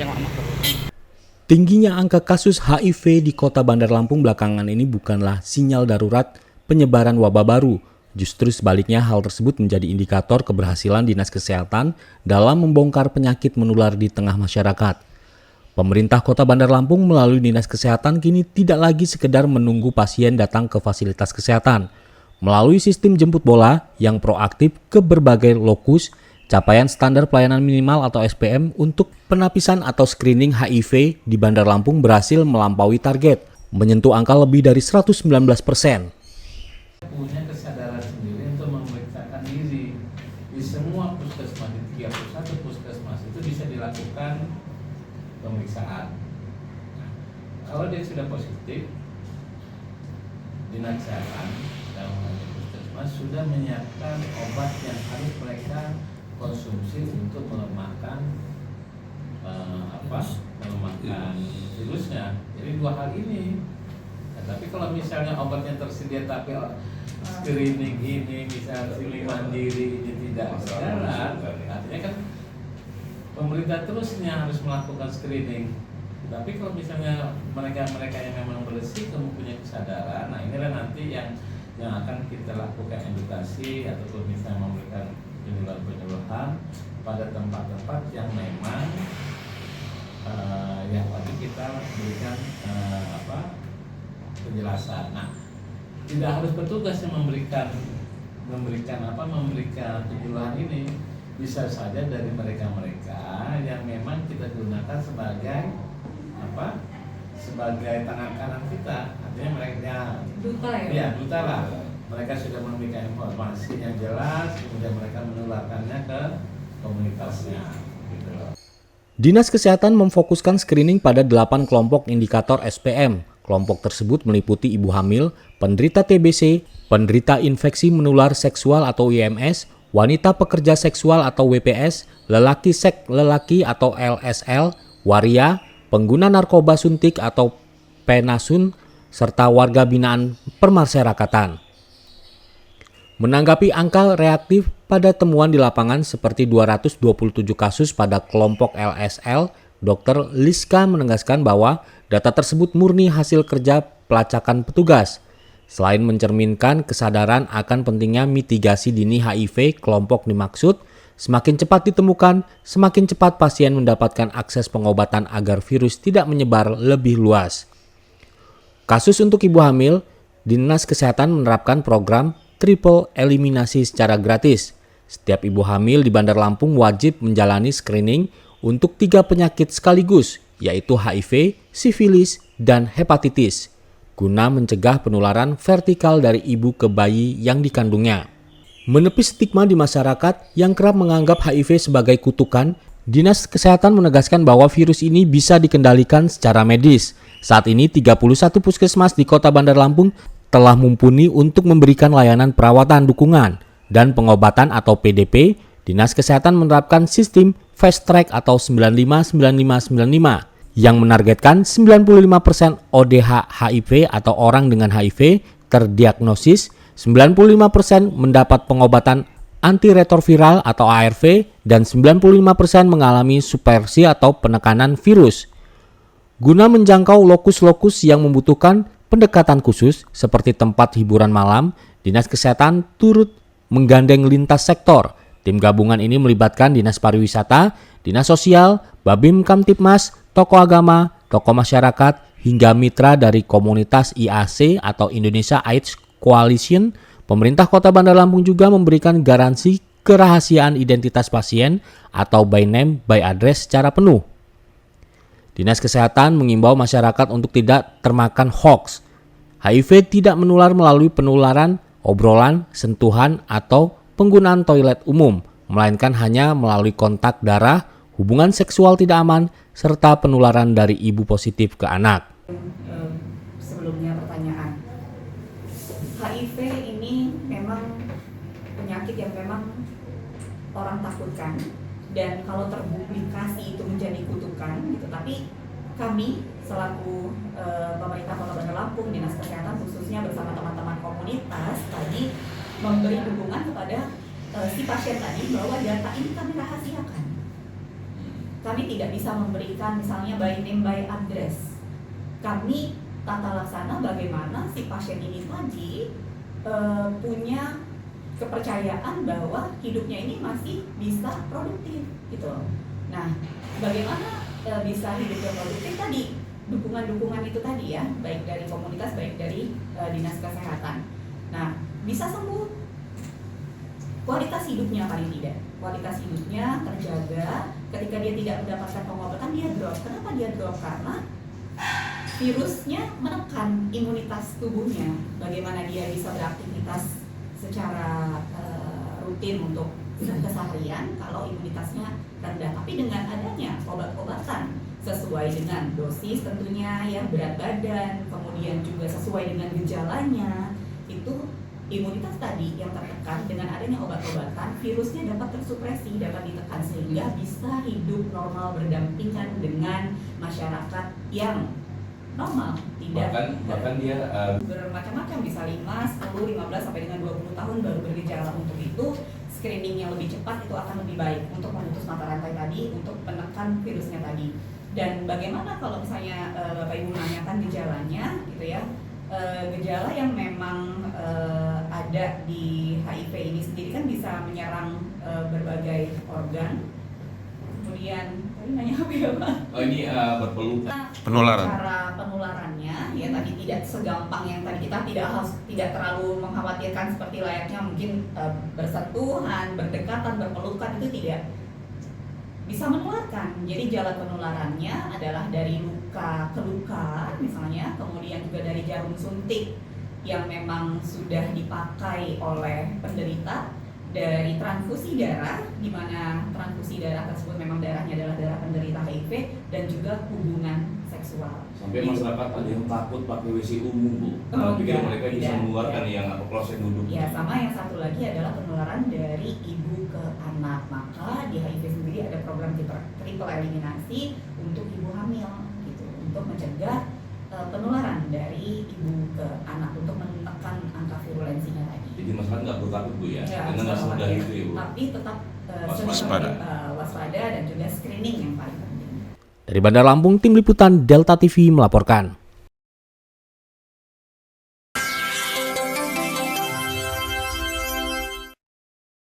yang lama terus. Tingginya angka kasus HIV di Kota Bandar Lampung belakangan ini bukanlah sinyal darurat penyebaran wabah baru. Justru sebaliknya hal tersebut menjadi indikator keberhasilan Dinas Kesehatan dalam membongkar penyakit menular di tengah masyarakat. Pemerintah Kota Bandar Lampung melalui Dinas Kesehatan kini tidak lagi sekedar menunggu pasien datang ke fasilitas kesehatan. Melalui sistem jemput bola yang proaktif ke berbagai lokus, capaian standar pelayanan minimal atau SPM untuk penapisan atau screening HIV di Bandar Lampung berhasil melampaui target, menyentuh angka lebih dari 119%. Punya kesadaran sendiri untuk memeriksakan diri di semua puskesmas, di 31 puskesmas itu bisa dilakukan pemeriksaan. Nah, kalau dia sudah positif, Dinas Kesehatan dan puskesmas sudah menyiapkan obat yang harus mereka konsumsi untuk melemahkan melemahkan virusnya. Jadi dua hal ini. Nah, tapi kalau misalnya obatnya tersedia tapi screening ini bisa screening mandiri ini tidak berjalan, artinya kan pemerintah terusnya harus melakukan screening. Tapi kalau misalnya mereka yang memang bersih mempunyai kesadaran, nah inilah nanti yang akan kita lakukan edukasi ataupun misalnya memberikan penyuluhan pada tempat-tempat yang memang yang tadi kita berikan penjelasan. Nah, tidak harus petugas yang memberikan penyuluhan ini, bisa saja dari mereka yang memang kita gunakan sebagai sebagai tangan kanan kita, artinya mereka duta duta lah. Mereka sudah memberikan informasi yang jelas, kemudian mereka menularkannya ke komunitasnya. Gitu loh. Dinas Kesehatan memfokuskan screening pada 8 kelompok indikator SPM. Kelompok tersebut meliputi ibu hamil, penderita TBC, penderita infeksi menular seksual atau IMS, wanita pekerja seksual atau WPS, lelaki seks lelaki atau LSL, waria, pengguna narkoba suntik atau penasun, serta warga binaan permasyarakatan. Menanggapi angka reaktif pada temuan di lapangan seperti 227 kasus pada kelompok LSL, Dr. Liska menegaskan bahwa data tersebut murni hasil kerja pelacakan petugas. Selain mencerminkan kesadaran akan pentingnya mitigasi dini HIV kelompok dimaksud, semakin cepat ditemukan, semakin cepat pasien mendapatkan akses pengobatan agar virus tidak menyebar lebih luas. Kasus untuk ibu hamil, Dinas Kesehatan menerapkan program triple eliminasi secara gratis. Setiap ibu hamil di Bandar Lampung wajib menjalani screening untuk 3 penyakit sekaligus, yaitu HIV, sifilis, dan hepatitis, guna mencegah penularan vertikal dari ibu ke bayi yang dikandungnya. Menepis stigma di masyarakat yang kerap menganggap HIV sebagai kutukan, Dinas Kesehatan menegaskan bahwa virus ini bisa dikendalikan secara medis. Saat ini 31 puskesmas di Kota Bandar Lampung telah mumpuni untuk memberikan layanan perawatan dukungan dan pengobatan atau PDP. Dinas Kesehatan menerapkan sistem fast track atau 95-95-95 yang menargetkan 95% ODH HIV atau orang dengan HIV terdiagnosis, 95% mendapat pengobatan antiretroviral atau ARV, dan 95% mengalami supresi atau penekanan virus. Guna menjangkau lokus-lokus yang membutuhkan pendekatan khusus seperti tempat hiburan malam, Dinas Kesehatan turut menggandeng lintas sektor. Tim gabungan ini melibatkan Dinas Pariwisata, Dinas Sosial, Babim Kamtipmas, tokoh agama, tokoh masyarakat, hingga mitra dari komunitas IAC atau Indonesia AIDS Coalition. Pemerintah Kota Bandar Lampung juga memberikan garansi kerahasiaan identitas pasien atau by name by address secara penuh. Dinas Kesehatan mengimbau masyarakat untuk tidak termakan hoax. HIV tidak menular melalui penularan, obrolan, sentuhan, atau penggunaan toilet umum, melainkan hanya melalui kontak darah, hubungan seksual tidak aman, serta penularan dari ibu positif ke anak. Sebelumnya pertanyaan, HIV ini memang penyakit yang memang orang takutkan, dan kalau terpublikasi itu menjadi kutukan gitu. Tapi kami selaku pemerintah Kota Bandar Lampung, Dinas Kesehatan khususnya bersama teman-teman komunitas tadi memberi dukungan kepada si pasien tadi bahwa data ini kami rahasiakan. kami tidak bisa memberikan misalnya by name by address. Kami tata laksana bagaimana si pasien ini tadi punya kepercayaan bahwa hidupnya ini masih bisa produktif gitu. Nah, bagaimana bisa hidupnya produktif tadi? Dukungan-dukungan itu tadi ya, baik dari komunitas, baik dari dinas kesehatan. Nah, bisa sembuh, kualitas hidupnya paling tidak, kualitas hidupnya terjaga. Ketika dia tidak mendapatkan pengobatan, dia drop. Kenapa dia drop? Karena virusnya menekan imunitas tubuhnya. Bagaimana dia bisa beraktivitas secara rutin untuk keseharian kalau imunitasnya rendah. Tapi dengan adanya obat-obatan sesuai dengan dosis tentunya ya, berat badan, kemudian juga sesuai dengan gejalanya, itu imunitas tadi yang tertekan. Dengan adanya obat-obatan, virusnya dapat tersupresi, dapat ditekan sehingga bisa hidup normal berdampingan dengan masyarakat yang normal, tidak bahkan dia bermacam-macam, bisa 5, 10, 15 sampai dengan 20 tahun baru bergejala. Untuk itu screening yang lebih cepat itu akan lebih baik untuk memutus mata rantai tadi, untuk menekan virusnya tadi. Dan bagaimana kalau misalnya Bapak Ibu menanyakan gejalanya gitu ya, gejala yang memang ada di HIV ini sendiri kan bisa menyerang berbagai organ. Kemudian tadi nanya apa ya Pak? oh ini berpelukan. Penularan. Cara penularannya ya tadi tidak segampang yang tadi, kita tidak terlalu mengkhawatirkan seperti layaknya mungkin bersentuhan, berdekatan, berpelukan, itu tidak bisa menularkan. Jadi jalan penularannya adalah dari luka ke luka misalnya, kemudian juga dari jarum suntik yang memang sudah dipakai oleh penderita, dari transfusi darah di mana transfusi darah tersebut memang darahnya adalah darah penderita HIV, dan juga hubungan seksual. Sampai masyarakat ada yang takut pakai WC umum, Bu. Oh, Pikir enggak, mereka bisa tidak, mengeluarkan ya. yang apa kloset duduk. Ya, sama yang satu lagi adalah penularan dari ibu ke anak. Maka di HIV sendiri ada program triple eliminasi untuk ibu hamil gitu, untuk mencegah penularan dari ibu ke anak, untuk menekan angka virulensinya tadi. Jadi masyarakat nggak perlu takut, Bu ya. Ya, Dengan semudah ya. itu ya, Bu. Tapi tetap Waspada. waspada dan juga screening yang paling penting. Dari Bandar Lampung, Tim Liputan Delta TV melaporkan.